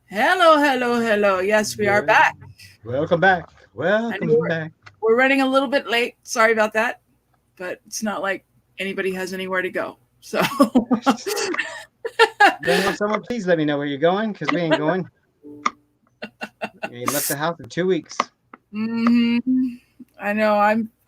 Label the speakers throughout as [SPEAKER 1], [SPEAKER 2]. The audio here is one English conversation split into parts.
[SPEAKER 1] Hello, hello, hello. Yes, we are back.
[SPEAKER 2] Welcome back.
[SPEAKER 1] I
[SPEAKER 2] Welcome
[SPEAKER 1] know
[SPEAKER 2] back.
[SPEAKER 1] we're running a little bit late. Sorry about that, but it's not like anybody has anywhere to go. So,
[SPEAKER 2] Someone please let me know where you're going because we ain't going. You left the house for 2 weeks.
[SPEAKER 1] hmm I know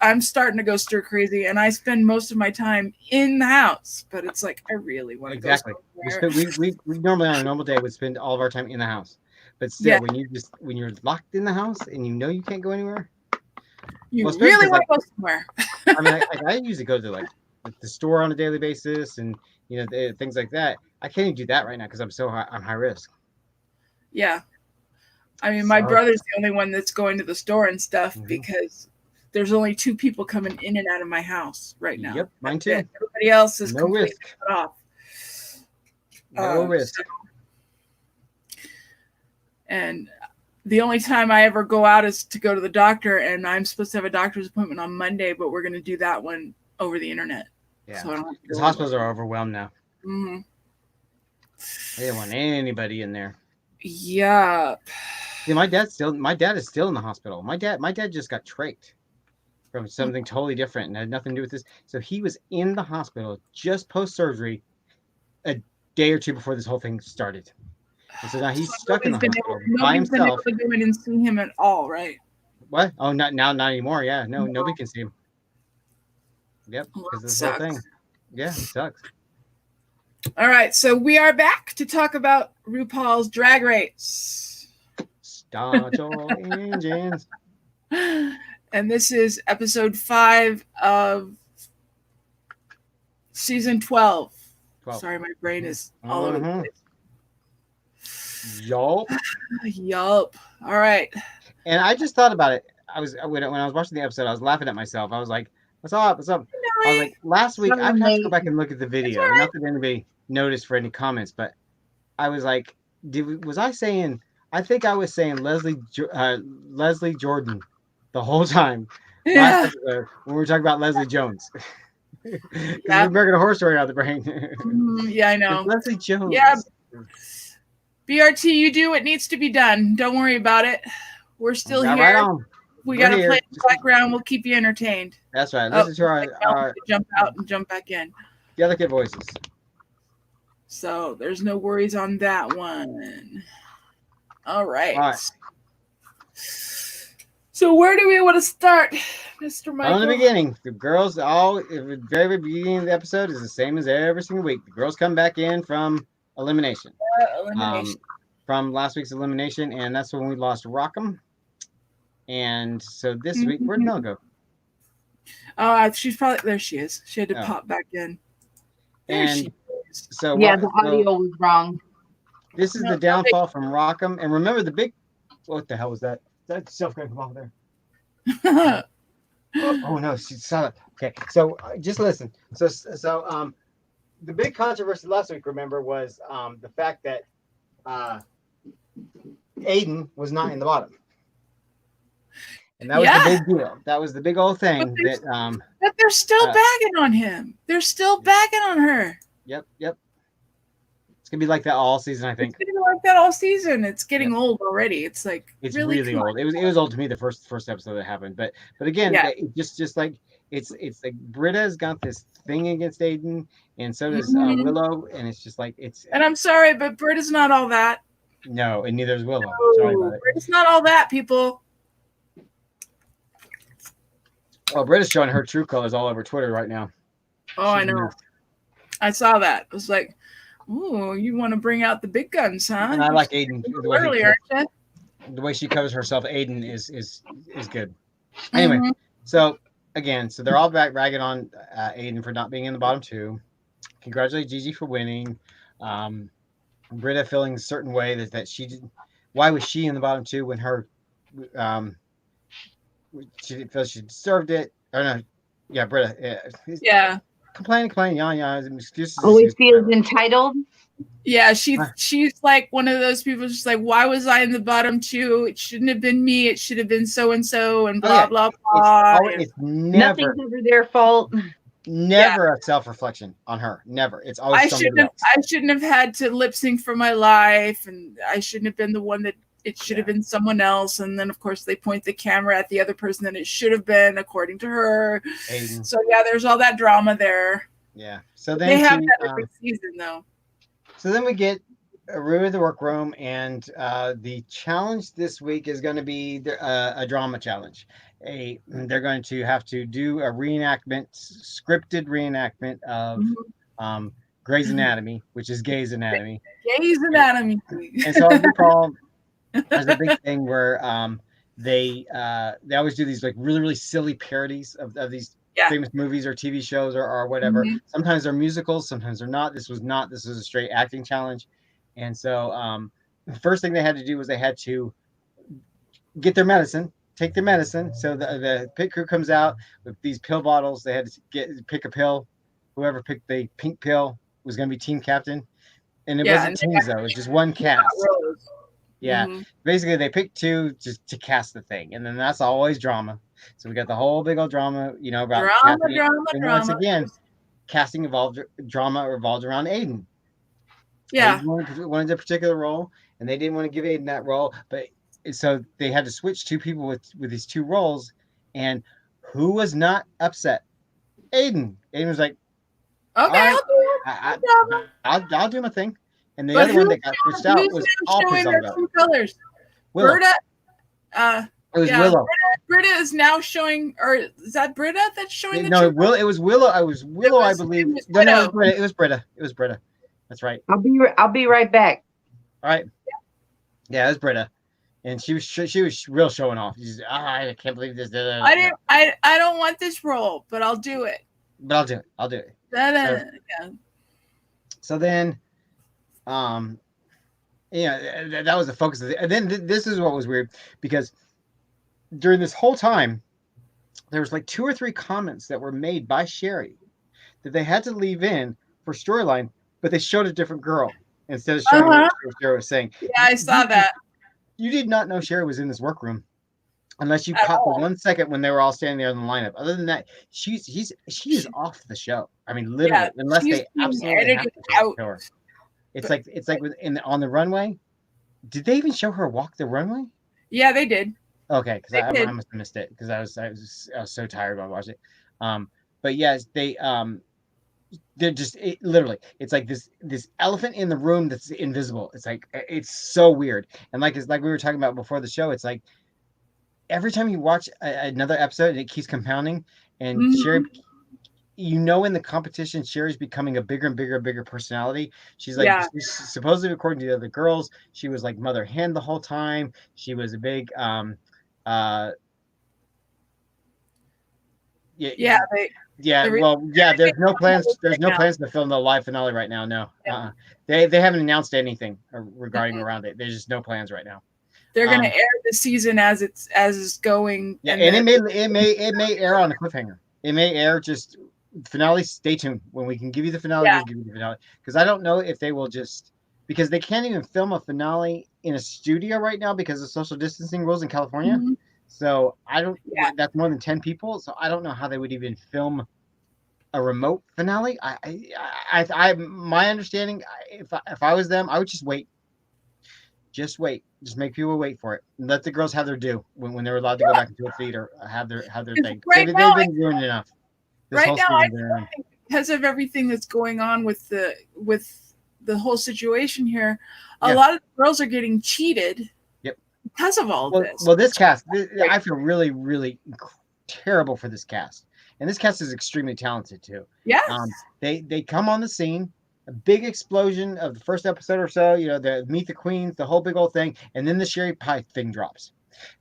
[SPEAKER 1] I'm starting to go stir crazy, and I spend most of my time in the house. But it's like I really want to go
[SPEAKER 2] Exactly.
[SPEAKER 1] somewhere.
[SPEAKER 2] We normally on a normal day would spend all of our time in the house, but still,
[SPEAKER 1] Yeah,
[SPEAKER 2] when you're locked in the house and you know you can't go anywhere, well,
[SPEAKER 1] you
[SPEAKER 2] especially
[SPEAKER 1] really
[SPEAKER 2] because
[SPEAKER 1] want
[SPEAKER 2] like
[SPEAKER 1] to go somewhere.
[SPEAKER 2] I usually go to like the store on a daily basis and things like that. I can't even do that right now because I'm high risk.
[SPEAKER 1] Yeah, I mean, my
[SPEAKER 2] So
[SPEAKER 1] brother's the only one that's going to the store and stuff
[SPEAKER 2] mhm.
[SPEAKER 1] because there's only two people coming in and out of my house right now.
[SPEAKER 2] Yep,
[SPEAKER 1] That's
[SPEAKER 2] mine too.
[SPEAKER 1] it. Everybody else is
[SPEAKER 2] No
[SPEAKER 1] completely
[SPEAKER 2] risk.
[SPEAKER 1] cut off.
[SPEAKER 2] No
[SPEAKER 1] So,
[SPEAKER 2] risk.
[SPEAKER 1] and the only time I ever go out is to go to the doctor, and I'm supposed to have a doctor's appointment on Monday, but we're going to do that one over the internet,
[SPEAKER 2] Yeah,
[SPEAKER 1] so I don't have to
[SPEAKER 2] because
[SPEAKER 1] go anywhere.
[SPEAKER 2] hospitals are overwhelmed now.
[SPEAKER 1] Mm-hmm.
[SPEAKER 2] They don't want anybody in there.
[SPEAKER 1] Yeah.
[SPEAKER 2] See, my dad is still in the hospital. My dad just got trached from something totally different and had nothing to do with this. So he was in the hospital just post surgery a day or two before this whole thing started. And so now
[SPEAKER 1] So
[SPEAKER 2] he's stuck in the hospital by
[SPEAKER 1] nobody's been able
[SPEAKER 2] himself.
[SPEAKER 1] to go in and see him at all, right?
[SPEAKER 2] What? Oh, not anymore. Yeah, no,
[SPEAKER 1] No.
[SPEAKER 2] nobody can see him. Yep,
[SPEAKER 1] Well,
[SPEAKER 2] because
[SPEAKER 1] that
[SPEAKER 2] of this whole
[SPEAKER 1] sucks.
[SPEAKER 2] thing. Yeah, it sucks.
[SPEAKER 1] All right, so we are back to talk about RuPaul's Drag Race.
[SPEAKER 2] Start your engines.
[SPEAKER 1] And this is episode 5 of season 12.
[SPEAKER 2] 12.
[SPEAKER 1] Sorry, my brain is all over the
[SPEAKER 2] Mm-hmm.
[SPEAKER 1] place.
[SPEAKER 2] Yup.
[SPEAKER 1] Yup. All right.
[SPEAKER 2] And I just thought about it. When I was watching the episode, I was laughing at myself. I was like, "What's up? What's up?" I was
[SPEAKER 1] Nelly.
[SPEAKER 2] like, "Last week, I
[SPEAKER 3] Sorry,
[SPEAKER 2] would have to go
[SPEAKER 3] late.
[SPEAKER 2] back and look at the
[SPEAKER 1] It's all
[SPEAKER 2] video.
[SPEAKER 1] right.
[SPEAKER 2] Not that anybody noticed for any comments, but I was like, was I saying? I think I was saying Leslie Jordan the whole time last
[SPEAKER 1] Yeah.
[SPEAKER 2] episode when we were talking about Leslie Jones because the
[SPEAKER 1] Yeah.
[SPEAKER 2] American Horror Story out of the brain.
[SPEAKER 1] Yeah, I
[SPEAKER 2] It's
[SPEAKER 1] know.
[SPEAKER 2] Leslie
[SPEAKER 1] Yeah.
[SPEAKER 2] Jones.
[SPEAKER 1] BRT, you do what needs to be done. Don't worry about it. We're still
[SPEAKER 2] Yeah, right
[SPEAKER 1] here.
[SPEAKER 2] on.
[SPEAKER 1] We
[SPEAKER 2] We're
[SPEAKER 1] got to play
[SPEAKER 2] here.
[SPEAKER 1] in the background. We'll keep you entertained.
[SPEAKER 2] That's right.
[SPEAKER 1] Oh,
[SPEAKER 2] Listen to
[SPEAKER 1] looks like Mel had
[SPEAKER 2] our
[SPEAKER 1] to jump out and jump back in.
[SPEAKER 2] delicate voices.
[SPEAKER 1] So there's no worries on that one. All right.
[SPEAKER 2] All right.
[SPEAKER 1] So where do we want to start, Mr.
[SPEAKER 2] From the
[SPEAKER 1] Michael?
[SPEAKER 2] beginning, the girls the very beginning of the episode is the same as every single week. The girls come back in from elimination,
[SPEAKER 1] Elimination.
[SPEAKER 2] from last week's elimination, and that's when we lost Rockham. And so this week, where'd Mel go?
[SPEAKER 1] She's probably there. She is. She had to
[SPEAKER 2] Oh,
[SPEAKER 1] pop back in. There
[SPEAKER 2] and
[SPEAKER 1] she is.
[SPEAKER 2] so
[SPEAKER 3] Yeah, the audio was wrong.
[SPEAKER 2] this is
[SPEAKER 1] No,
[SPEAKER 2] the downfall from Rockham. And remember the big, what the hell was that? That stuff gonna come off there? Oh no, she saw it. Okay, so just listen. So the big controversy last week, remember, was the fact that uh, Aiden was not in the bottom, and that was the
[SPEAKER 1] yeah,
[SPEAKER 2] big deal. That was the big old
[SPEAKER 1] but
[SPEAKER 2] thing that
[SPEAKER 1] they're still
[SPEAKER 2] uh,
[SPEAKER 1] bagging on him. They're still bagging on her.
[SPEAKER 2] yep. It's gonna be like that all season, I
[SPEAKER 1] It's
[SPEAKER 2] think.
[SPEAKER 1] been like that all season. It's
[SPEAKER 2] Yep.
[SPEAKER 1] getting old already. It's like
[SPEAKER 2] It's
[SPEAKER 1] really
[SPEAKER 2] really
[SPEAKER 1] come
[SPEAKER 2] old. It was old to me the first episode that happened, but again,
[SPEAKER 1] Yeah.
[SPEAKER 2] it just like it's like Britta's got this thing against Aiden, and so does
[SPEAKER 1] Mhm.
[SPEAKER 2] Willow, and it's just like it's
[SPEAKER 1] And I'm sorry, but Britt is not all that.
[SPEAKER 2] no, and neither is Willow. Sorry
[SPEAKER 1] No,
[SPEAKER 2] about it.
[SPEAKER 1] Britt is not all that, people.
[SPEAKER 2] Oh, Britta's showing her true colors all over Twitter right now.
[SPEAKER 1] Oh, I
[SPEAKER 2] She's a
[SPEAKER 1] know.
[SPEAKER 2] mess.
[SPEAKER 1] I saw that. It was like, ooh, you want to bring out the big guns, huh?
[SPEAKER 2] And I like Aiden
[SPEAKER 1] Early, aren't you?
[SPEAKER 2] the way she covers herself. Aiden is good. Anyway,
[SPEAKER 1] Mm-hmm.
[SPEAKER 2] so again, so they're all back ragging on Aiden for not being in the bottom two. Congratulate Gigi for winning. Britta feeling a certain way that she didn't. Why was she in the bottom two when her um, she didn't feel she deserved it? Or no, yeah, Britta.
[SPEAKER 1] Yeah.
[SPEAKER 2] Complaining, yeah, excuses,
[SPEAKER 3] Always feels
[SPEAKER 2] whatever.
[SPEAKER 3] entitled.
[SPEAKER 1] Yeah, she's like one of those people just like, why was I in the bottom two? It shouldn't have been me. It should have been so and so and blah
[SPEAKER 2] yeah.
[SPEAKER 1] blah blah.
[SPEAKER 2] It's never
[SPEAKER 3] Nothing's ever their fault.
[SPEAKER 2] Never a self-reflection on her. Never. It's always somebody else.
[SPEAKER 1] I shouldn't have had to lip sync for my life, and I shouldn't have been the one that it should have been someone else. And then of course they point the camera at the other person that it should have been, according to her.
[SPEAKER 2] Aiden.
[SPEAKER 1] So yeah, there's all that drama there.
[SPEAKER 2] Yeah. So then
[SPEAKER 1] they have that every season though.
[SPEAKER 2] So then we get Rue in the workroom, and the challenge this week is going to be a drama challenge. They're going to have to do a scripted reenactment of Grey's Anatomy, which is Gay's Anatomy.
[SPEAKER 1] Gay's Anatomy.
[SPEAKER 2] And so RuPaul has a big thing where they always do these like really, really silly parodies of these famous movies or TV shows or whatever. Sometimes they're musicals, sometimes they're not. This was a straight acting challenge. And so the first thing they had to do was they had to get their medicine, take their medicine. So the pit crew comes out with these pill bottles. They had to pick a pill. Whoever picked the pink pill was going to be team captain. And it wasn't teams, though. It was just one cast. Yeah. Basically, they picked two just to cast the thing. And then that's always drama. So we got the whole big old drama, about
[SPEAKER 1] drama.
[SPEAKER 2] Once again, casting drama revolved around Aiden.
[SPEAKER 1] Yeah.
[SPEAKER 2] Aiden wanted a particular role, and they didn't want to give Aiden that role. But so they had to switch two people with these two roles. And who was not upset? Aiden. Aiden was like,
[SPEAKER 1] okay,
[SPEAKER 2] I'll do my thing. And the other one that got switched out was all
[SPEAKER 1] showing their true colors. Britta,
[SPEAKER 2] it was Willow.
[SPEAKER 1] Britta is now showing, or is that Britta that's showing?
[SPEAKER 2] It was Willow. I believe. No, it was Britta. It was Britta. That's right.
[SPEAKER 3] I'll be right back.
[SPEAKER 2] All right. Yeah, it was Britta, and she was real showing off. She's I can't believe this.
[SPEAKER 1] I don't want this role, but I'll do it.
[SPEAKER 2] But I'll do it. So then, that was the focus of it. And then this is what was weird, because during this whole time, there was like 2 or 3 comments that were made by Sherry that they had to leave in for storyline, but they showed a different girl instead of showing what Sherry was saying.
[SPEAKER 1] Yeah, I saw that.
[SPEAKER 2] You did not know Sherry was in this workroom unless you caught the 1 second when they were all standing there in the lineup. Other than that, she is off the show. I mean, literally, unless they absolutely have to show her. It's like on the runway. Did they even show her walk the runway?
[SPEAKER 1] Yeah, they did.
[SPEAKER 2] Okay, because I must have missed it because I was so tired when I watched it. But yes, they're just literally. It's like this elephant in the room that's invisible. It's like it's so weird. And like we were talking about before the show, it's like every time you watch another episode, it keeps compounding. And Sherry, in the competition, Sherry's becoming a bigger and bigger personality. She's like, supposedly according to the other girls, she was like mother hen the whole time. She was a big, there's no plans. There's no plans to film the live finale right now. No, they haven't announced anything regarding around it. There's just no plans right now.
[SPEAKER 1] They're going to air the season as it's going.
[SPEAKER 2] Yeah, and it may air on a cliffhanger. It may air just finale. Stay tuned. When we can give you the finale, we'll give you the finale. Because I don't know if they will because they can't even film a finale in a studio right now because of social distancing rules in California. So I don't. That's more than 10 people. So I don't know how they would even film a remote finale. My understanding, if I was them, I would just wait. Just wait. Just make people wait for it. And let the girls have their due when they're allowed to go back into a theater, have their thing.
[SPEAKER 1] Right
[SPEAKER 2] they've
[SPEAKER 1] been
[SPEAKER 2] ruined enough.
[SPEAKER 1] Right now, I think because of everything that's going on with the whole situation here, a lot of the girls are getting cheated. Yep. Because of all this.
[SPEAKER 2] Well, this cast, I feel really, really terrible for this cast, and this cast is extremely talented too.
[SPEAKER 1] Yes.
[SPEAKER 2] They come on the scene. A big explosion of the first episode or so, the Meet the Queens, the whole big old thing, and then the Sherry Pie thing drops.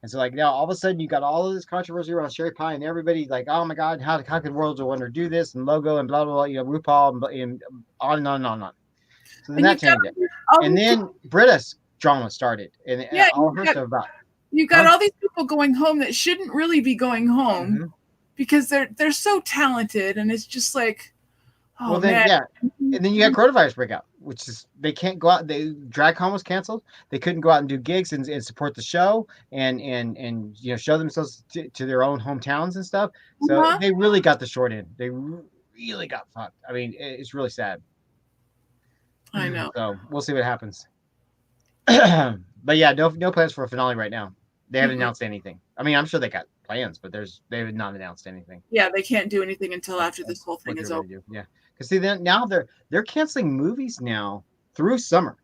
[SPEAKER 2] And so, like, now all of a sudden you got all of this controversy around Sherry Pie, and everybody's like, oh my God, how could World's Wonder do this, and logo, and blah, blah, blah, RuPaul, and on and on and on and on. So then that changed it. And then Britta's drama started, and all her stuff about.
[SPEAKER 1] You got all these people going home that shouldn't really be going home because they're so talented, and it's just like,
[SPEAKER 2] and then you got coronavirus breakout, which is they can't go out. DragCon was canceled. They couldn't go out and do gigs and support the show and show themselves to their own hometowns and stuff. So they really got the short end. really got fucked. I mean, it's really sad.
[SPEAKER 1] I know.
[SPEAKER 2] So we'll see what happens. But yeah, no plans for a finale right now. They haven't announced anything. I mean, I'm sure they got plans, but they have not announced anything.
[SPEAKER 1] Yeah, they can't do anything until after this whole thing is over.
[SPEAKER 2] Yeah, because see, now they're canceling movies now through summer.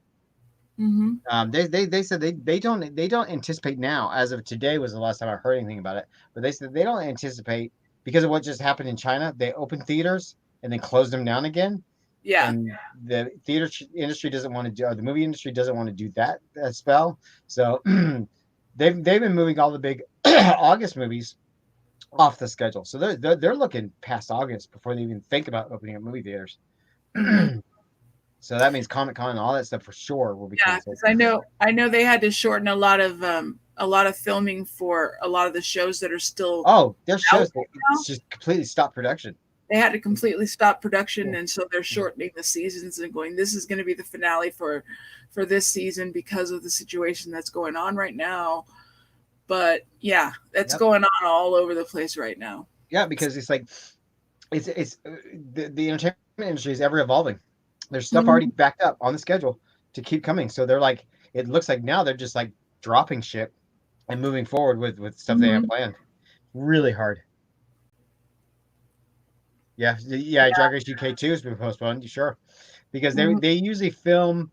[SPEAKER 1] Mm-hmm.
[SPEAKER 2] They said they don't anticipate now, as of today was the last time I heard anything about it, but they said they don't anticipate because of what just happened in China. They opened theaters and then closed them down again.
[SPEAKER 1] Yeah.
[SPEAKER 2] And the theater industry doesn't want to do, or the movie industry doesn't want to do that spell. So they've been moving all the big August movies off the schedule. So they're looking past August before they even think about opening up movie theaters. So that means Comic-Con and all that stuff for sure will be canceled.
[SPEAKER 1] I know they had to shorten a lot of filming for a lot of the shows that are still.
[SPEAKER 2] Oh, their shows just completely stopped production.
[SPEAKER 1] They had to completely stop production, and so they're shortening the seasons and going, this is going to be the finale for this season because of the situation that's going on right now. But yeah, that's going on all over the place right now.
[SPEAKER 2] Yeah, because it's like it's the entertainment industry is ever evolving. There's stuff already backed up on the schedule to keep coming. So they're like, it looks like now they're just like dropping shit and moving forward with stuff they have planned. Really hard. Yeah, Drag Race UK 2 has been postponed, sure, because they usually film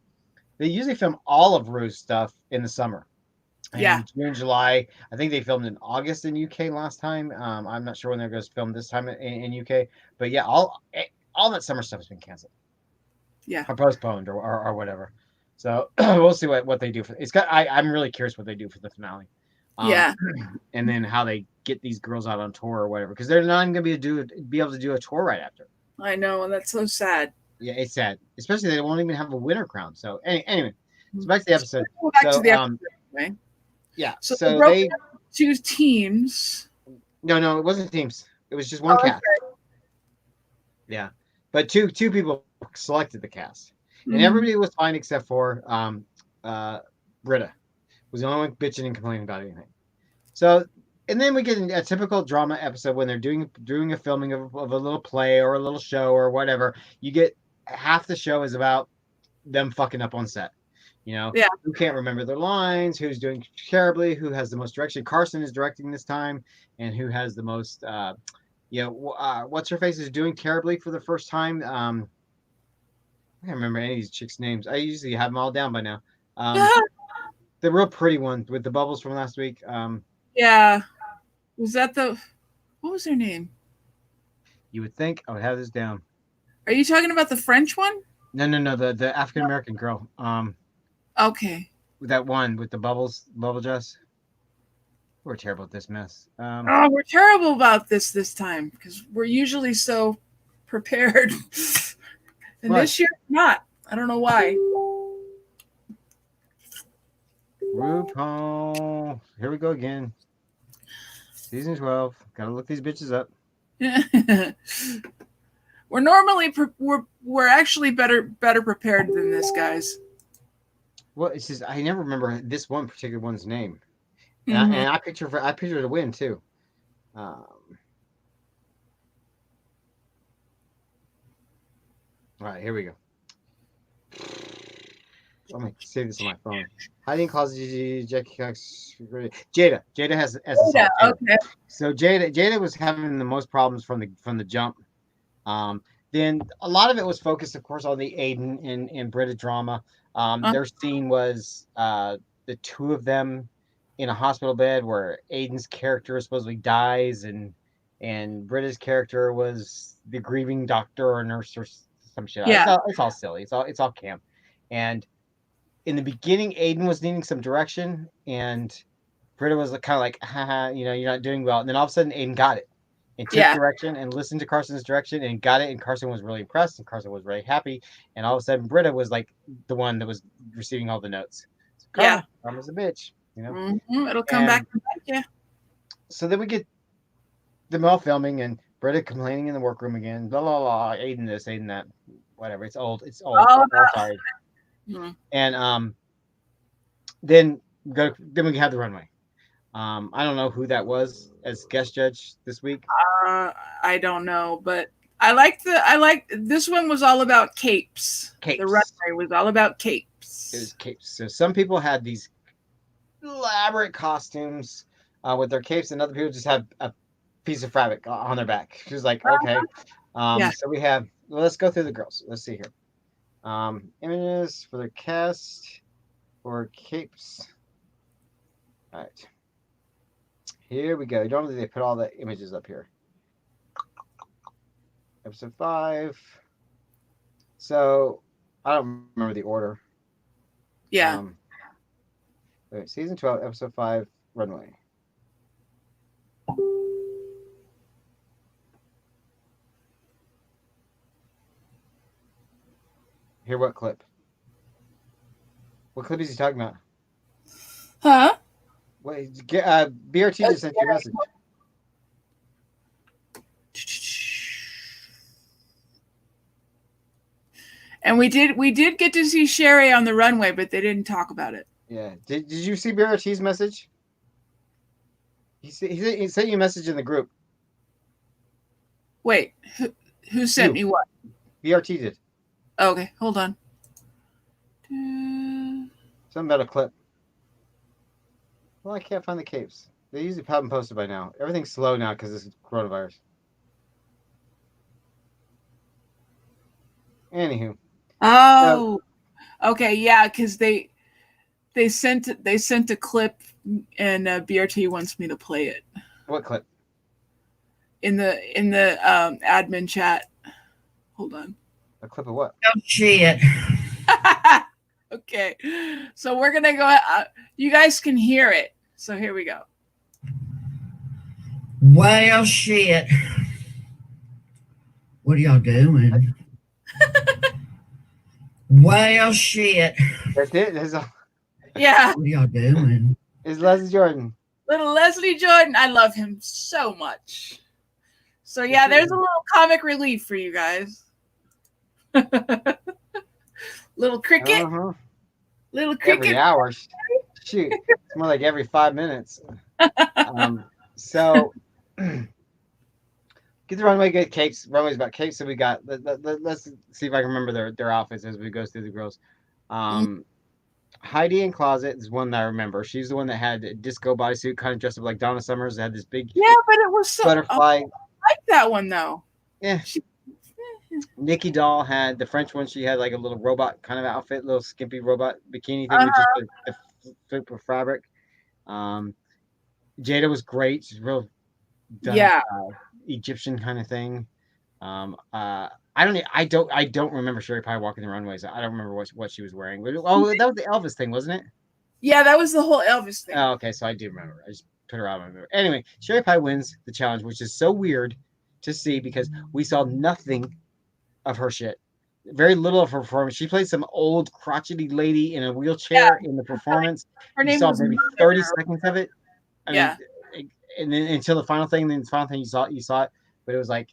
[SPEAKER 2] all of Rue's stuff in the summer. And June, July. I think they filmed in August in UK last time. I'm not sure when they're going to film this time in UK, but yeah, all that summer stuff has been canceled.
[SPEAKER 1] Yeah,
[SPEAKER 2] or postponed or whatever. So we'll see what they do for it's got. I'm really curious what they do for the finale. And then how they get these girls out on tour or whatever, because they're not going to be able to do a tour right after.
[SPEAKER 1] I know, and that's so sad.
[SPEAKER 2] Yeah, it's sad, especially they won't even have a winter crown. So anyway, so back to the episode.
[SPEAKER 1] Right?
[SPEAKER 2] Yeah.
[SPEAKER 1] So they two teams.
[SPEAKER 2] No, it wasn't teams. It was just one cast. Okay. Yeah, but two people selected the cast, and everybody was fine except for Britta was the only one bitching and complaining about anything. So, and then we get a typical drama episode when they're doing a filming of a little play or a little show or whatever. You get half the show is about them fucking up on set. You know, who can't remember their lines, who's doing terribly, who has the most direction. Carson is directing this time, and who has the most, what's her face is doing terribly for the first time. I can't remember any of these chicks' names. I usually have them all down by now. The real pretty one with the bubbles from last week.
[SPEAKER 1] Was that what was her name?
[SPEAKER 2] You would think I would have this down.
[SPEAKER 1] Are you talking about the French one?
[SPEAKER 2] No, the African American girl.
[SPEAKER 1] Okay.
[SPEAKER 2] That one with the bubble dress. We're terrible at this mess.
[SPEAKER 1] We're terrible about this time because we're usually so prepared. And this year, not. I don't know why.
[SPEAKER 2] RuPaul. Here we go again. Season 12. Gotta look these bitches up.
[SPEAKER 1] We're normally we're actually better prepared than this, guys.
[SPEAKER 2] Well, it's just I never remember this one particular one's name, and I picture her to win too. All right, here we go. I'm gonna save this on my phone. Hiding closet, Jackie Cox, Jada. Jada has SSL. Okay. So Jada was having the most problems from the jump. Then a lot of it was focused, of course, on the Aiden and Britta drama. Their scene was the two of them in a hospital bed where Aiden's character supposedly dies, and Britta's character was the grieving doctor or nurse or some shit. Yeah. It's all silly. It's all camp. And in the beginning, Aiden was needing some direction, and Britta was kind of like, haha, you're not doing well. And then all of a sudden, Aiden got it and took direction and listened to Carson's direction and got it. And Carson was really impressed, and Carson was very happy. And all of a sudden, Britta was like the one that was receiving all the notes. So Karma's a bitch,
[SPEAKER 1] It'll come back and bite you.
[SPEAKER 2] So then we get them all filming, and Britta complaining in the workroom again. Blah blah blah. Aiden this, Aiden that. Whatever. It's old. Oh, sorry. And then we have the runway. I don't know who that was as guest judge this week.
[SPEAKER 1] I don't know, but I like this one was all about capes.
[SPEAKER 2] Capes.
[SPEAKER 1] The runway was all about capes.
[SPEAKER 2] It was capes. So some people had these elaborate costumes with their capes, and other people just have a piece of fabric on their back. She was like, okay.
[SPEAKER 1] Yeah.
[SPEAKER 2] So we have. Well, let's go through the girls. Let's see here. Images for the cast for capes. All right. Here we go. Normally they put all the images up here. Episode 5. So I don't remember the order.
[SPEAKER 1] Yeah.
[SPEAKER 2] Wait, season 12, episode 5, runway. Here, what clip? What clip is he talking about?
[SPEAKER 1] Huh?
[SPEAKER 2] Wait, BRT just sent you a message.
[SPEAKER 1] And we did get to see Sherry on the runway, but they didn't talk about it.
[SPEAKER 2] Yeah. Did you see BRT's message? He sent you a message in the group.
[SPEAKER 1] Wait, who sent me what?
[SPEAKER 2] BRT did.
[SPEAKER 1] Okay, hold on.
[SPEAKER 2] Something about a clip. Well, I can't find the capes. They usually have them posted by now. Everything's slow now because this is coronavirus. Anywho.
[SPEAKER 1] Oh, okay, yeah, because they sent a clip, and BRT wants me to play it.
[SPEAKER 2] What clip?
[SPEAKER 1] In the admin chat. Hold on.
[SPEAKER 2] A clip of what?
[SPEAKER 3] Oh shit.
[SPEAKER 1] Okay, so we're gonna go. You guys can hear it. So here we go.
[SPEAKER 3] Well, shit. What are y'all doing? Well, shit.
[SPEAKER 2] That's it.
[SPEAKER 1] Yeah.
[SPEAKER 3] What are y'all doing?
[SPEAKER 2] It's Leslie Jordan.
[SPEAKER 1] Little Leslie Jordan. I love him so much. So yeah, there's a little comic relief for you guys. Little cricket.
[SPEAKER 2] Uh-huh.
[SPEAKER 1] Little cricket.
[SPEAKER 2] Every hour. Shoot. It's more like every 5 minutes. So get the runway, get capes. Runway's about capes. So we got let's see if I can remember their outfits as we go through the girls. Heidi in Closet is one that I remember. She's the one that had a disco bodysuit, kind of dressed up like Donna Summers. It had this big
[SPEAKER 1] but it was so
[SPEAKER 2] butterfly.
[SPEAKER 1] I like that one though.
[SPEAKER 2] Yeah. Nikki Doll had the French one. She had like a little robot kind of outfit, little skimpy robot bikini thing with just the super fabric. Jada was great. She's real Egyptian kind of thing. I don't remember Sherry Pie walking the runways. I don't remember what she was wearing. Oh, that was the Elvis thing, wasn't it?
[SPEAKER 1] Yeah, that was the whole Elvis thing.
[SPEAKER 2] Oh, okay, so I do remember. I just put her out of my memory. Anyway, Sherry Pie wins the challenge, which is so weird to see because we saw nothing of her shit. Very little of her performance. She played some old crotchety lady in a wheelchair in the performance.
[SPEAKER 1] Her name
[SPEAKER 2] saw
[SPEAKER 1] was
[SPEAKER 2] maybe
[SPEAKER 1] Mother.
[SPEAKER 2] 30 seconds of it. I
[SPEAKER 1] Yeah.
[SPEAKER 2] mean, and then until the final thing, you saw it, but it was like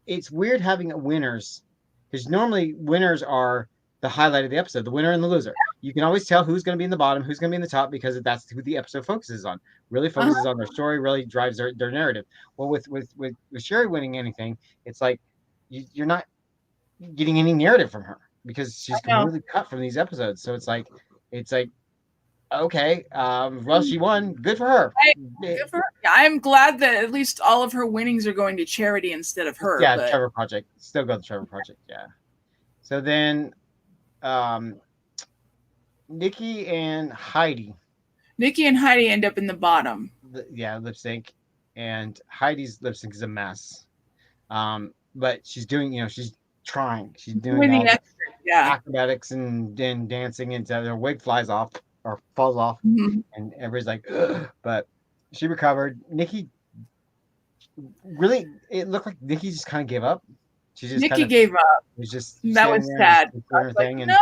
[SPEAKER 2] it's weird having winners because normally winners are the highlight of the episode, the winner and the loser. You can always tell who's going to be in the bottom, who's going to be in the top because that's who the episode focuses on. Really focuses on their story, really drives their narrative. Well, with Sherry winning anything, it's like you're not getting any narrative from her because she's completely cut from these episodes. So it's like okay, well, she won. Good for her.
[SPEAKER 1] Good for her. Yeah, I'm glad that at least all of her winnings are going to charity instead of her.
[SPEAKER 2] Yeah, Trevor Project. Still go to Trevor Project. Yeah. So then, Nikki and Heidi end up in the bottom. Lip sync, and Heidi's lip sync is a mess. But she's doing, she's trying. She's doing all acrobatics and then dancing until her wig flies off or falls off, and everybody's like, ugh. But she recovered. Nikki, really, it looked like Nikki just kind of gave up.
[SPEAKER 1] Nikki gave up.
[SPEAKER 2] It was just
[SPEAKER 1] that was sad. I was like, no, I don't want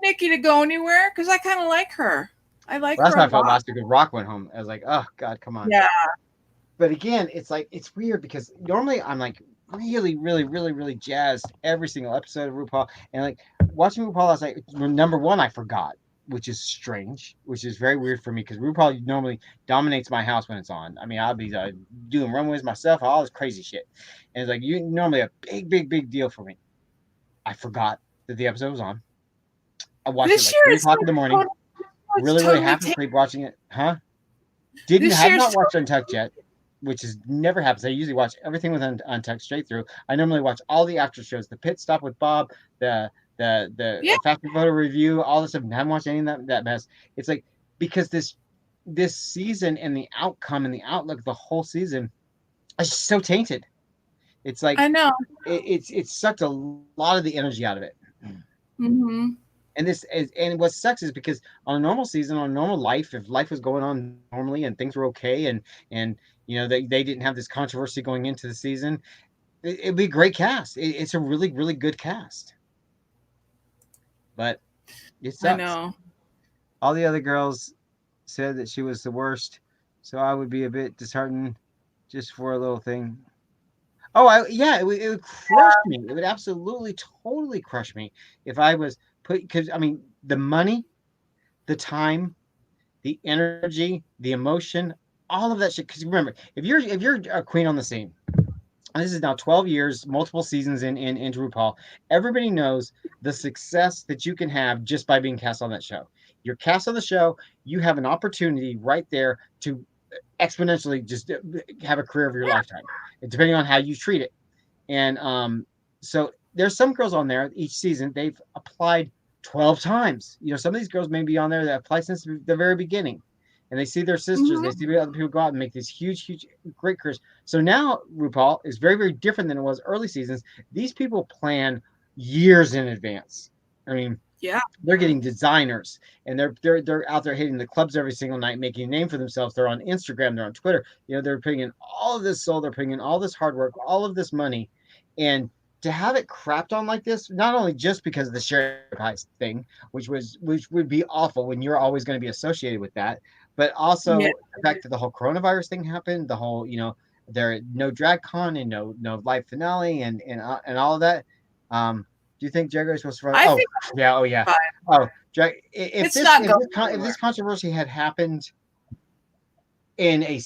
[SPEAKER 1] Nikki to go anywhere because I kind of like her. I like her.
[SPEAKER 2] That's how I felt last week when Rock went home. I was like, oh God, come on.
[SPEAKER 1] Yeah.
[SPEAKER 2] But again, it's like it's weird because normally I'm like really, really, really, really jazzed every single episode of RuPaul, and like watching RuPaul last night. Number one, I forgot. which is strange, which is very weird for me because RuPaul normally dominates my house when it's on. I mean, I'll be doing runways myself, all this crazy shit, and it's like you normally a big deal for me. I forgot that the episode was on. I watched
[SPEAKER 1] This
[SPEAKER 2] it like
[SPEAKER 1] year
[SPEAKER 2] 3 o'clock in the morning. Really half asleep watching it, huh? Have not watched Untucked yet, which is never happens. I usually watch everything with Untucked straight through. I normally watch all the after shows, the pit stop with Bob, the fast photo review, all this stuff. I haven't watched any of that mess. It's like because this season and the outcome and the outlook of the whole season is so tainted. It's like
[SPEAKER 1] I know.
[SPEAKER 2] It sucked a lot of the energy out of it.
[SPEAKER 1] Mm-hmm.
[SPEAKER 2] And what sucks is because on a normal season, on a normal life, if life was going on normally and things were okay, and they didn't have this controversy going into the season, it'd be a great cast. It's a really good cast, but it sucks.
[SPEAKER 1] I know.
[SPEAKER 2] All the other girls said that she was the worst, so I would be a bit disheartened just for a little thing. It would crush me. It would absolutely, totally crush me if I was put. Because I mean, the money, the time, the energy, the emotion, all of that shit. Because remember, if you're a queen on the scene, and this is now 12 years, multiple seasons in RuPaul. Everybody knows the success that you can have just by being cast on that show. You're cast on the show. You have an opportunity right there to exponentially just have a career of your lifetime, depending on how you treat it. And so there's some girls on there each season, they've applied 12 times. Some of these girls may be on there that apply since the very beginning. And they see their sisters, they see other people go out and make these huge, great careers. So now RuPaul is very, very different than it was early seasons. These people plan years in advance. I mean, they're getting designers, and they're out there hitting the clubs every single night, making a name for themselves. They're on Instagram, they're on Twitter. They're putting in all of this soul, they're putting in all this hard work, all of this money, and to have it crapped on like this, not only just because of the share price thing, which would be awful when you're always going to be associated with that, but also the fact that the whole coronavirus thing happened, the whole there no drag con and no live finale and all of that. Do you think Drag Race was fun? Oh yeah. Oh, if this controversy had happened in a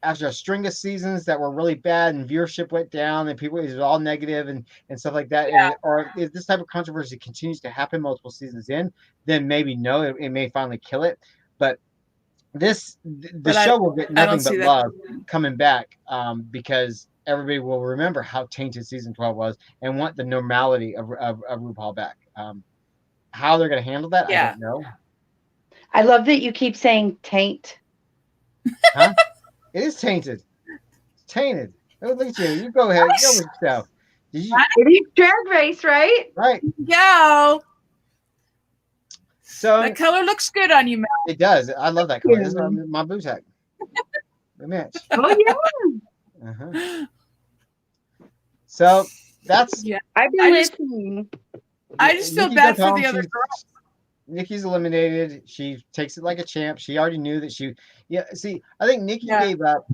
[SPEAKER 2] after a string of seasons that were really bad and viewership went down and people, it was all negative and stuff like that, or if this type of controversy continues to happen multiple seasons in, then maybe it may finally kill it. But the show will get nothing but love coming back because everybody will remember how tainted season 12 was and want the normality of RuPaul back. How they're going to handle that, I don't know.
[SPEAKER 4] I love that you keep saying taint.
[SPEAKER 2] Huh? It is tainted. It's tainted. Oh, look at you. You go ahead. Go with yourself.
[SPEAKER 4] It is Drag Race, right?
[SPEAKER 2] Right.
[SPEAKER 1] Yeah.
[SPEAKER 2] So
[SPEAKER 1] that color looks good on you, Mel.
[SPEAKER 2] It does. I love that color. This is my boot tag. We match.
[SPEAKER 4] Oh yeah.
[SPEAKER 2] Uh-huh. So that's.
[SPEAKER 4] I've been listening.
[SPEAKER 1] I just feel bad for the other girls.
[SPEAKER 2] Nikki's eliminated. She takes it like a champ. She already knew that she. Yeah. See, I think Nikki gave up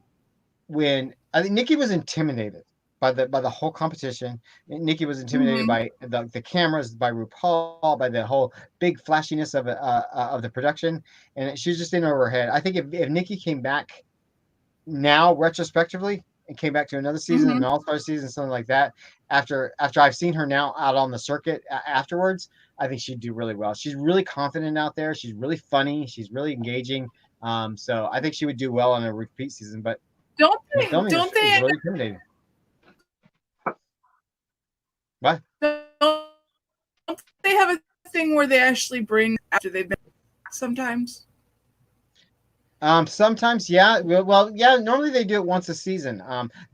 [SPEAKER 2] when I think Nikki was intimidated by the whole competition. Nikki was intimidated by the cameras, by RuPaul, by the whole big flashiness of the production, and she was just in over her head. I think if Nikki came back now retrospectively and came back to another season, an all-star season, something like that, after I've seen her now out on the circuit afterwards, I think she'd do really well. She's really confident out there. She's really funny. She's really engaging. So I think she would do well on a repeat season. But
[SPEAKER 1] don't they
[SPEAKER 2] really intimidating. What?
[SPEAKER 1] Don't they have a thing where they actually bring after they've been sometimes?
[SPEAKER 2] Sometimes, yeah. Well, yeah. Normally they do it once a season.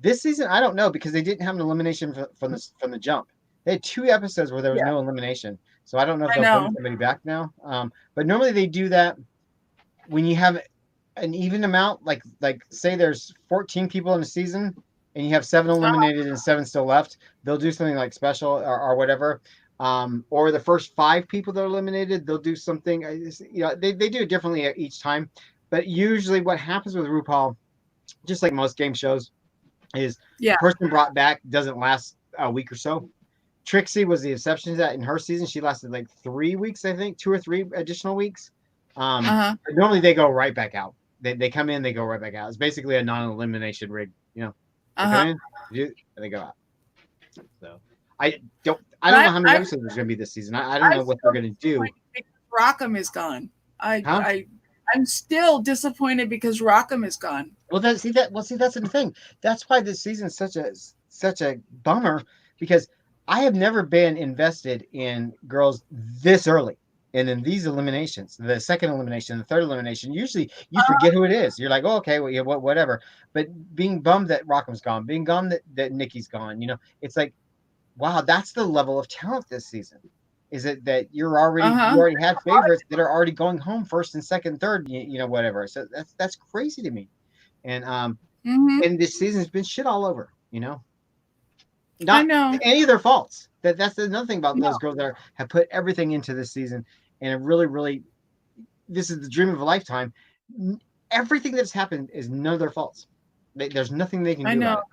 [SPEAKER 2] This season I don't know because they didn't have an elimination from the jump. They had 2 episodes where there was no elimination, so I don't know if they'll bring somebody back now. But normally they do that when you have an even amount, like say there's 14 people in a season and you have 7 eliminated and 7 still left. They'll do something like special or whatever. Or the first 5 people that are eliminated, they'll do something. They do it differently each time. But usually what happens with RuPaul, just like most game shows, is the person brought back doesn't last a week or so. Trixie was the exception to that. In her season, she lasted like 3 weeks, I think, 2 or 3 additional weeks. But normally they go right back out. They come in, they go right back out. It's basically a non-elimination rig, you know. They come in, and they go out. So I don't know how many episodes there's going to be this season. I don't know what they're going to do.
[SPEAKER 1] Rockham is gone. I'm still disappointed because Rockham is gone.
[SPEAKER 2] Well, that's the thing. That's why this season is such a bummer, because I have never been invested in girls this early. And in these eliminations, the second elimination, the third elimination, usually you forget who it is. You're like, oh, okay, well, yeah, whatever. But being bummed that Rockham's gone, being bummed that Nikki's gone, it's like, wow, that's the level of talent this season. Is it that you already had favorites that are already going home first and second, third, whatever. So that's crazy to me. And and this season's been shit all over, Not
[SPEAKER 1] I know.
[SPEAKER 2] any of their faults. That's another thing about those girls that have put everything into this season, and it really, really, this is the dream of a lifetime. Everything that's happened is none of their faults. There's nothing they can do. I know. About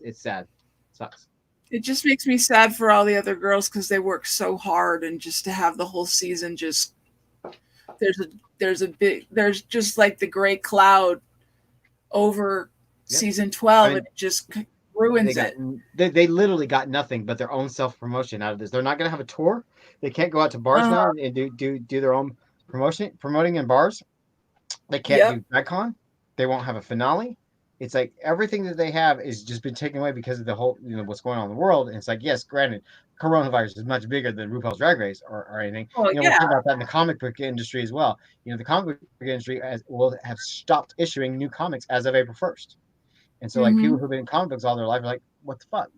[SPEAKER 2] it. It's sad. It sucks.
[SPEAKER 1] It just makes me sad for all the other girls because they work so hard, and just to have the whole season just there's just like the gray cloud over season 12, and it just ruins it.
[SPEAKER 2] They literally got nothing but their own self-promotion out of this. They're not going to have a tour. They can't go out to bars now and do their own promoting in bars. They can't do DragCon. They won't have a finale. It's like everything that they have is just been taken away because of the whole, what's going on in the world. And it's like, yes, granted, coronavirus is much bigger than RuPaul's Drag Race or anything. We'll talk about that in the comic book industry as well. The comic book industry will have stopped issuing new comics as of April 1st. And so, like, people who've been in comic books all their life are like, what the fuck,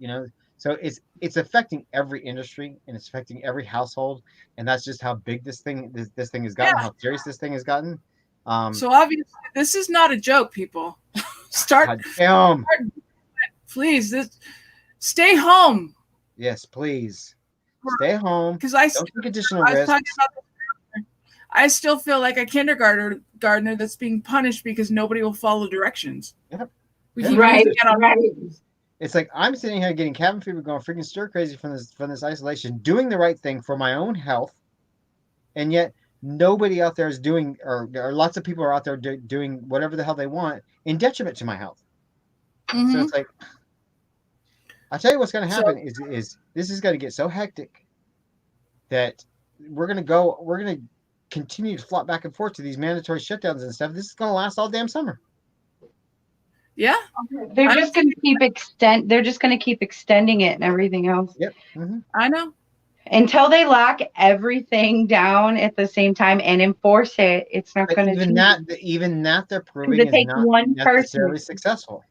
[SPEAKER 2] So it's affecting every industry, and it's affecting every household, and that's just how big this thing has gotten, how serious this thing has gotten.
[SPEAKER 1] So obviously, this is not a joke, people. Please, stay home.
[SPEAKER 2] Yes, please, stay home.
[SPEAKER 1] Because
[SPEAKER 2] don't take additional risks.
[SPEAKER 1] I still feel like a kindergartner that's being punished because nobody will follow directions.
[SPEAKER 2] Yep.
[SPEAKER 3] Right.
[SPEAKER 2] It's like I'm sitting here getting cabin fever, going freaking stir crazy from this isolation, doing the right thing for my own health, and yet nobody out there is doing, or lots of people are out there doing whatever the hell they want in detriment to my health. So it's like, I'll tell you what's going to happen is this is going to get so hectic that we're going to continue to flop back and forth to these mandatory shutdowns and stuff. This is going to last all damn summer.
[SPEAKER 1] Yeah,
[SPEAKER 4] they're just going to keep extending it and everything else.
[SPEAKER 2] Yep.
[SPEAKER 1] I know.
[SPEAKER 4] Until they lock everything down at the same time and enforce it, it's not going to.
[SPEAKER 2] Even that they're proving is not necessarily successful,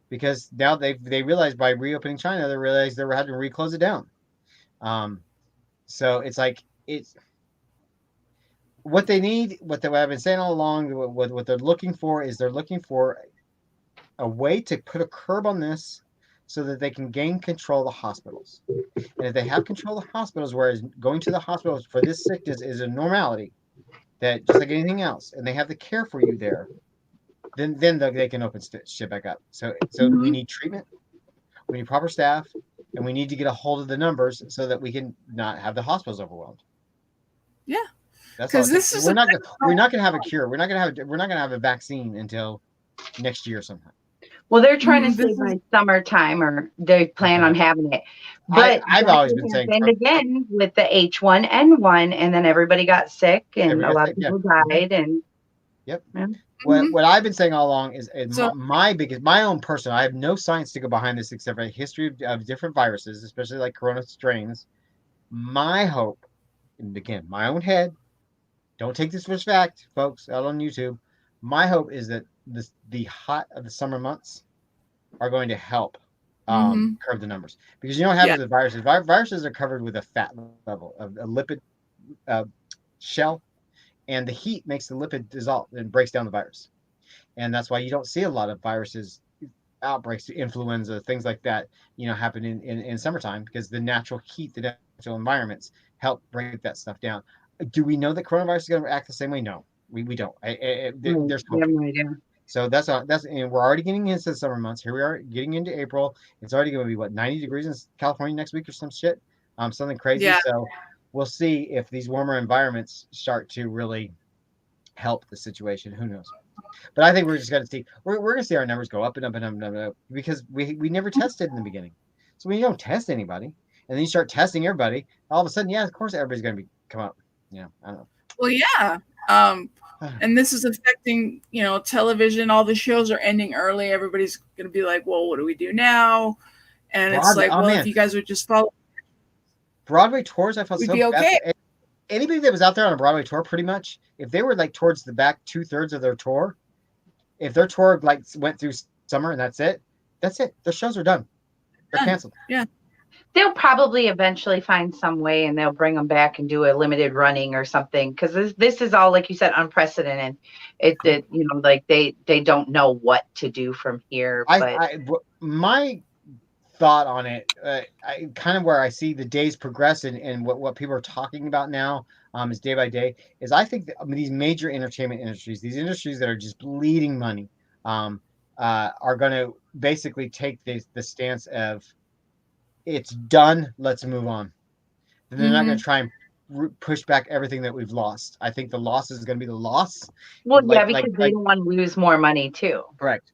[SPEAKER 2] because now they realize by reopening China, they realize they were having to reclose it down. So it's like it's what they need. What I've been saying all along. What they're looking for is a way to put a curb on this, so that they can gain control of the hospitals. And if they have control of the hospitals, whereas going to the hospitals for this sickness is a normality, that just like anything else, and they have the care for you there, then they can open shit back up. So we need treatment, we need proper staff, and we need to get a hold of the numbers so that we can not have the hospitals overwhelmed.
[SPEAKER 1] Yeah,
[SPEAKER 2] because we're not going to have a cure. We're not going to have a vaccine until next year sometime.
[SPEAKER 4] Well, they're trying to say by summertime, or they plan on having it. But
[SPEAKER 2] I've always been saying.
[SPEAKER 4] And again, with the H1N1, and then everybody got sick, and a lot of people died. And
[SPEAKER 2] yep. Yeah. What I've been saying all along is my own personal. I have no science to go behind this except for a history of different viruses, especially like corona strains. My hope, and again, my own head. Don't take this for fact, folks, out on YouTube. My hope is that the hot of the summer months are going to help curb the numbers, because what happens with viruses. Viruses are covered with a fat level of a lipid shell, and the heat makes the lipid dissolve and breaks down the virus, and that's why you don't see a lot of viruses outbreaks, influenza, things like that, happen in summertime, because the natural heat, the natural environments help break that stuff down. Do we know that coronavirus is going to act the same way? No. We don't. There's hope. So that's and we're already getting into the summer months. Here we are getting into April. It's already going to be what 90 degrees in California next week or some shit, something crazy.
[SPEAKER 1] Yeah.
[SPEAKER 2] So we'll see if these warmer environments start to really help the situation. Who knows? But I think we're just going to see we're going to see our numbers go up and up and up and up, and up because we never tested in the beginning. So when you don't test anybody and then you start testing everybody, all of a sudden, yeah, of course everybody's going to come up. You know, I don't know.
[SPEAKER 1] Well, yeah. And this is affecting, television. All the shows are ending early. Everybody's going to be like, well, what do we do now? And it's like, well, if you guys would just follow
[SPEAKER 2] Broadway tours, I felt
[SPEAKER 1] we'd
[SPEAKER 2] so
[SPEAKER 1] be okay.
[SPEAKER 2] bad. Anybody that was out there on a Broadway tour, pretty much, if they were like towards the back 2/3 of their tour, if their tour like went through summer and that's it. Their shows are done. They're canceled.
[SPEAKER 1] Yeah.
[SPEAKER 4] They'll probably eventually find some way and they'll bring them back and do a limited running or something. Because this is all, like you said, unprecedented. Like they don't know what to do from here.
[SPEAKER 2] My thought on it, kind of where I see the days progress and what people are talking about now is day by day, is I think that, these major entertainment industries, these industries that are just bleeding money, are going to basically take the stance of, it's done, let's move on. And they're not going to try and push back everything that we've lost. I think the loss is going to be the loss.
[SPEAKER 4] Well, because they don't want to lose more money too.
[SPEAKER 2] Correct.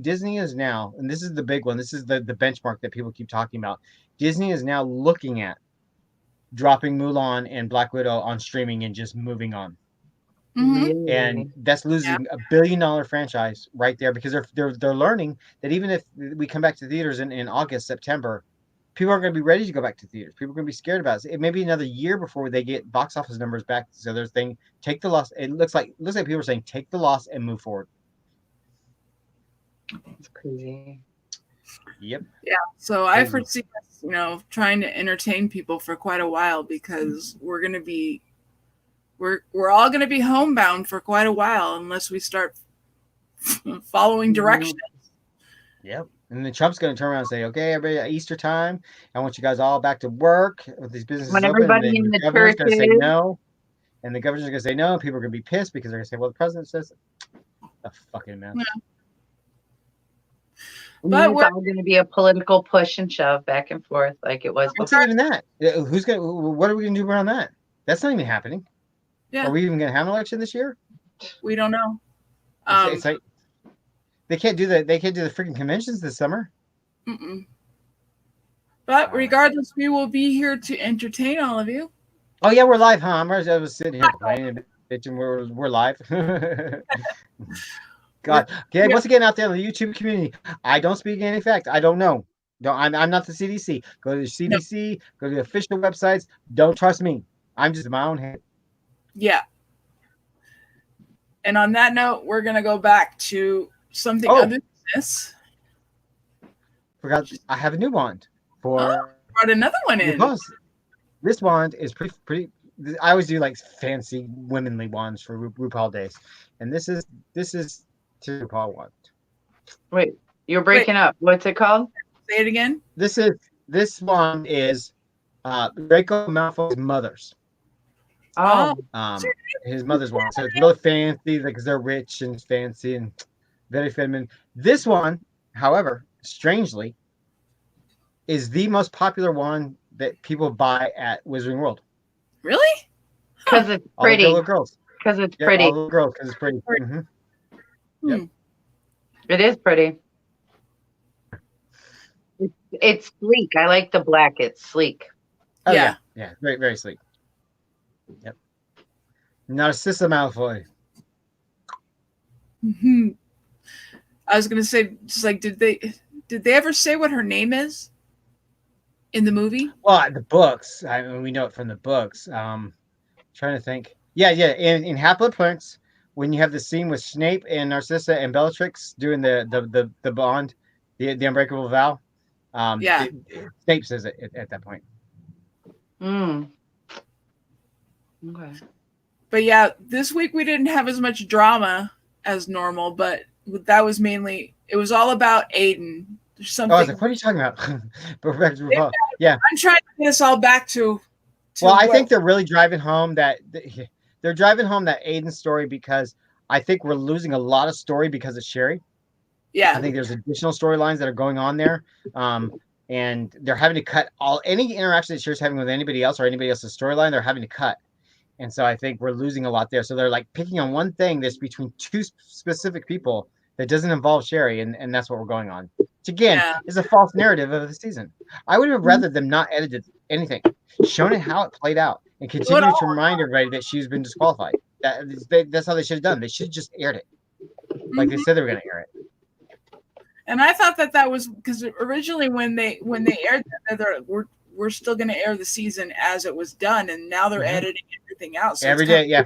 [SPEAKER 2] Disney is now, and this is the big one. This is the benchmark that people keep talking about. Disney is now looking at dropping Mulan and Black Widow on streaming and just moving on.
[SPEAKER 1] Mm-hmm.
[SPEAKER 2] And that's losing $1 billion franchise right there, because they're learning that even if we come back to theaters in August, September, people aren't going to be ready to go back to theaters. People are going to be scared about it. It may be another year before they get box office numbers back. So there's take the loss. It looks like people are saying take the loss and move forward.
[SPEAKER 4] It's crazy.
[SPEAKER 2] Yep.
[SPEAKER 1] Yeah. So I foresee us, trying to entertain people for quite a while, because we're all going to be homebound for quite a while unless we start following directions.
[SPEAKER 2] Yep. And then Trump's going to turn around and say, okay, everybody, at Easter time, I want you guys all back to work with these businesses
[SPEAKER 4] when
[SPEAKER 2] open.
[SPEAKER 4] Everybody
[SPEAKER 2] and
[SPEAKER 4] in the
[SPEAKER 2] governor's
[SPEAKER 4] churches.
[SPEAKER 2] going to say no. And the governor's going to say no. And people are going to be pissed because they're going to say, well, the president says a fucking mess. Yeah.
[SPEAKER 4] But it's all going to be a political push and shove back and forth like it was
[SPEAKER 2] before. What's even that? What are we going to do around that? That's not even happening. Yeah. Are we even going to have an election this year?
[SPEAKER 1] We don't know.
[SPEAKER 2] It's like they can't do the freaking conventions this summer.
[SPEAKER 1] Mm-mm. But regardless, we will be here to entertain all of you.
[SPEAKER 2] Oh yeah, we're live, huh? I was sitting here playing a bitch, and we're live. God, okay. Once again, out there in the YouTube community, I don't speak any fact. I don't know. I'm not the CDC. Go to the CDC. Go to the official websites. Don't trust me. I'm just in my own head.
[SPEAKER 1] Yeah. And on that note, we're going to go back to something other than this.
[SPEAKER 2] Forgot, I have a new wand.
[SPEAKER 1] Brought another one in.
[SPEAKER 2] This wand is pretty. I always do like fancy womanly wands for RuPaul days. And this is to RuPaul wand.
[SPEAKER 4] Wait, you're breaking up. What's it called?
[SPEAKER 1] Say it again.
[SPEAKER 2] This wand is Draco Malfoy's mother's. His mother's wand. So it's really fancy, because they're rich and fancy and very feminine. This one, however, strangely, is the most popular wand that people buy at Wizarding World.
[SPEAKER 1] Really?
[SPEAKER 4] Because it's pretty.
[SPEAKER 2] All the girls.
[SPEAKER 4] Because it's pretty.
[SPEAKER 2] All the girls, because it's pretty. Mm-hmm. Yep.
[SPEAKER 4] It is pretty. It's sleek. I like the black. It's sleek.
[SPEAKER 2] Oh, yeah. Very, very sleek. Yep. Narcissa Malfoy.
[SPEAKER 1] Mm-hmm. I was gonna say, just like, did they ever say what her name is in the movie?
[SPEAKER 2] Well, the books. I mean, we know it from the books. Trying to think. Yeah. In Half-Blood Prince, when you have the scene with Snape and Narcissa and Bellatrix doing the bond, the unbreakable vow. Snape says it at that point.
[SPEAKER 4] Okay.
[SPEAKER 1] But yeah, this week we didn't have as much drama as normal, but that was mainly, it was all about Aiden. There's something.
[SPEAKER 2] I was like, what are you talking about? Yeah.
[SPEAKER 1] I'm trying to get us all back to
[SPEAKER 2] well, I think they're really driving home that they're driving home that Aiden story because I think we're losing a lot of story because of Sherry.
[SPEAKER 1] Yeah.
[SPEAKER 2] I think there's additional storylines that are going on there. And they're having to cut any interaction that Sherry's having with anybody else or anybody else's storyline, they're having to cut. And so I think we're losing a lot there. So they're like picking on one thing that's between two specific people that doesn't involve Sherry, and that's what we're going on. Which again is a false narrative of the season. I would have rather them not edited anything, shown it how it played out, and continued to remind everybody that she's been disqualified. That's how they should have done. They should have just aired it, like they said they were going to air it.
[SPEAKER 1] And I thought that was because originally when they aired that, we're still going to air the season as it was done, and now they're editing everything out. So
[SPEAKER 2] every day, yeah.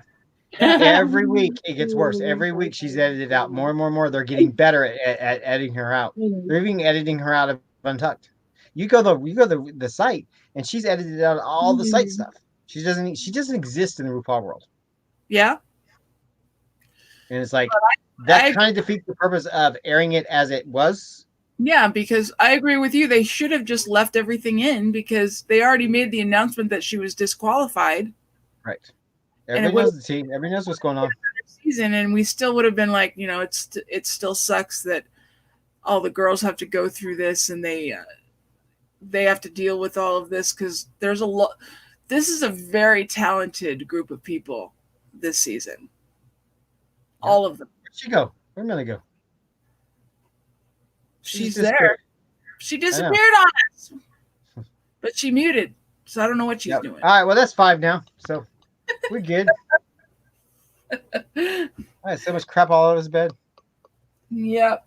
[SPEAKER 2] Every week it gets worse. Every week she's edited out more and more and more. They're getting better at editing her out. They're even editing her out of Untucked. You go the site, and she's edited out all the site stuff. She doesn't exist in the RuPaul world.
[SPEAKER 1] Yeah.
[SPEAKER 2] And it's like that kind of defeats the purpose of airing it as it was.
[SPEAKER 1] Yeah, because I agree with you. They should have just left everything in because they already made the announcement that she was disqualified.
[SPEAKER 2] Right. Everybody knows the team. Everybody knows what's going on.
[SPEAKER 1] Season, and we still would have been like, it still sucks that all the girls have to go through this, and they have to deal with all of this because there's a lot. This is a very talented group of people this season. Yeah. All of them.
[SPEAKER 2] Where'd she go? Where'd Millie go?
[SPEAKER 1] She's there. She disappeared on us, but she muted, so I don't know what she's doing.
[SPEAKER 2] All right, well that's 5 now, so. We're good. I had so much crap all over his bed.
[SPEAKER 1] Yep.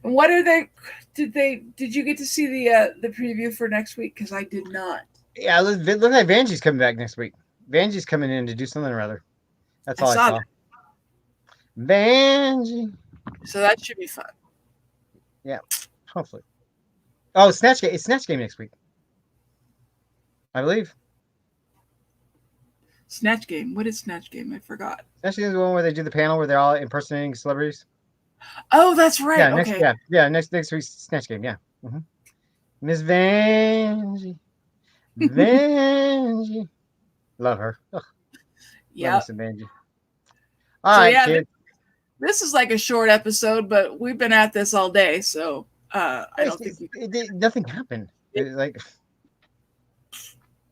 [SPEAKER 1] And what are they? Did you get to see the preview for next week? Because I did not.
[SPEAKER 2] Yeah, look like Vanjie's coming back next week. Vanjie's coming in to do something or other. That's all I saw. Vanjie.
[SPEAKER 1] So that should be fun.
[SPEAKER 2] Yeah, hopefully. Oh, Snatch Game. It's Snatch Game next week, I believe.
[SPEAKER 1] Snatch Game. What is Snatch Game? I forgot.
[SPEAKER 2] Snatch Game is the one where they do the panel where they're all impersonating celebrities.
[SPEAKER 1] Oh, that's right.
[SPEAKER 2] Yeah,
[SPEAKER 1] okay.
[SPEAKER 2] Next week's Snatch Game. Yeah. Miss Vanjie. Vanjie. Love her.
[SPEAKER 1] Yeah.
[SPEAKER 2] Vanjie. All right, kid.
[SPEAKER 1] This is like a short episode, but we've been at this all day, so I don't think
[SPEAKER 2] nothing happened.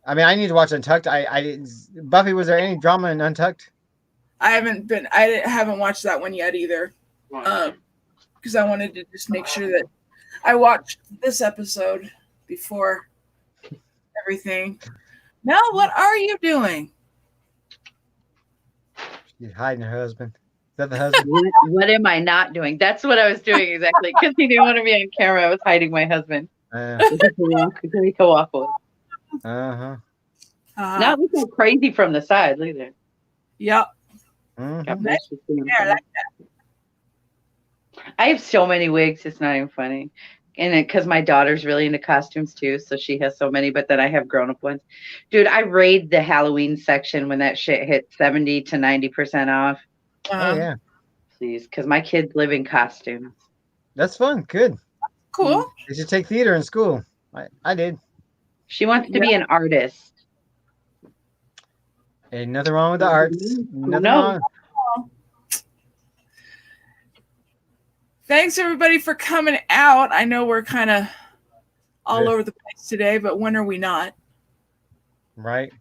[SPEAKER 2] I need to watch Untucked. I didn't. Buffy, was there any drama in Untucked?
[SPEAKER 1] I haven't watched that one yet either. Because I wanted to just make sure that I watched this episode before everything. Mel, what are you doing?
[SPEAKER 2] She's hiding her husband. Is that the husband?
[SPEAKER 4] What am I not doing? That's what I was doing exactly. Because he didn't want to be on camera. I was hiding my husband. He could walk away. Not looking crazy from the side, either.
[SPEAKER 1] Yep.
[SPEAKER 4] I have so many wigs, it's not even funny. And because my daughter's really into costumes too, so she has so many, but then I have grown-up ones. Dude, I raid the Halloween section when that shit hit 70 to 90% off.
[SPEAKER 2] Oh yeah.
[SPEAKER 4] Please, because my kids live in costumes.
[SPEAKER 2] That's fun. Good.
[SPEAKER 1] Cool.
[SPEAKER 2] They should take theater in school. I did.
[SPEAKER 4] She wants to be an artist.
[SPEAKER 2] Ain't nothing wrong with the arts. Nothing wrong.
[SPEAKER 1] Thanks everybody for coming out. I know we're kind of all over the place today, but when are we not?
[SPEAKER 2] Right.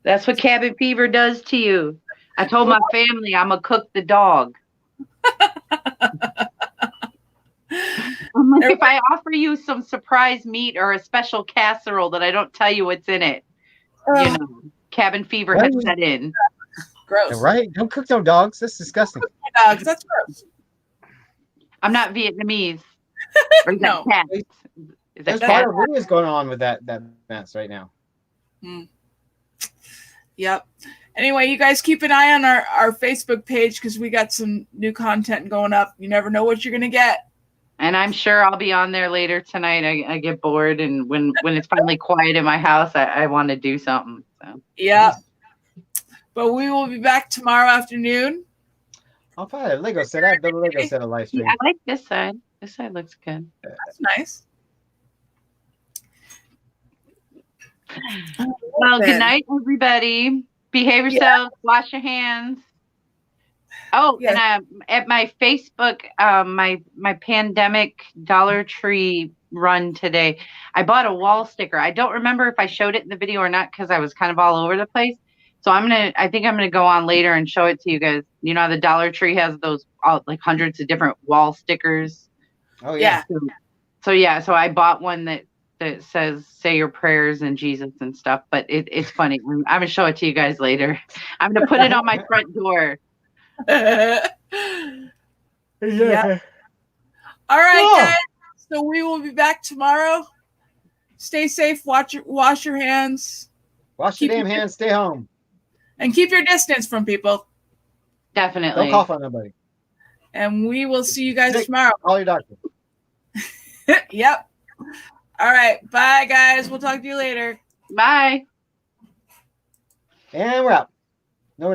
[SPEAKER 4] That's what cabin fever does to you. I told my family I'm gonna cook the dog. I'm like, if I offer you some surprise meat or a special casserole that I don't tell you what's in it, cabin fever has set in.
[SPEAKER 1] Gross.
[SPEAKER 2] Right? Don't cook no dogs. That's disgusting.
[SPEAKER 1] Dogs. That's gross.
[SPEAKER 4] I'm not Vietnamese. Or is that cat?
[SPEAKER 2] There's part of what is going on with that mess right now.
[SPEAKER 1] Yep. Anyway, you guys keep an eye on our Facebook page because we got some new content going up. You never know what you're gonna get.
[SPEAKER 4] And I'm sure I'll be on there later tonight. I get bored, and when it's finally quiet in my house, I want to do something. So.
[SPEAKER 1] Yeah. But we will be back tomorrow afternoon.
[SPEAKER 2] I'll probably have a Lego set. I have the Lego set of live stream.
[SPEAKER 4] Yeah, I like this side. This side looks good.
[SPEAKER 1] That's nice.
[SPEAKER 4] Well, good night, everybody. Behave yourself. Wash your hands. Oh,
[SPEAKER 1] Yeah.
[SPEAKER 4] and at my Facebook, my pandemic Dollar Tree run today, I bought a wall sticker. I don't remember if I showed it in the video or not because I was kind of all over the place. So I think I'm gonna go on later and show it to you guys. You know how the Dollar Tree has those like hundreds of different wall stickers.
[SPEAKER 2] Oh yeah.
[SPEAKER 4] So I bought one that says "Say your prayers in Jesus" and stuff. But it's funny. I'm gonna show it to you guys later. I'm gonna put it on my front door.
[SPEAKER 1] Yeah. All right,
[SPEAKER 2] Cool.
[SPEAKER 1] guys. So we will be back tomorrow. Stay safe. Wash your hands.
[SPEAKER 2] Wash your damn hands. Stay home.
[SPEAKER 1] And keep your distance from people.
[SPEAKER 4] Definitely.
[SPEAKER 2] Don't cough on nobody.
[SPEAKER 1] And we will see you guys tomorrow.
[SPEAKER 2] Call your doctor.
[SPEAKER 1] Yep. All right. Bye, guys. We'll talk to you later.
[SPEAKER 4] Bye.
[SPEAKER 2] And we're out.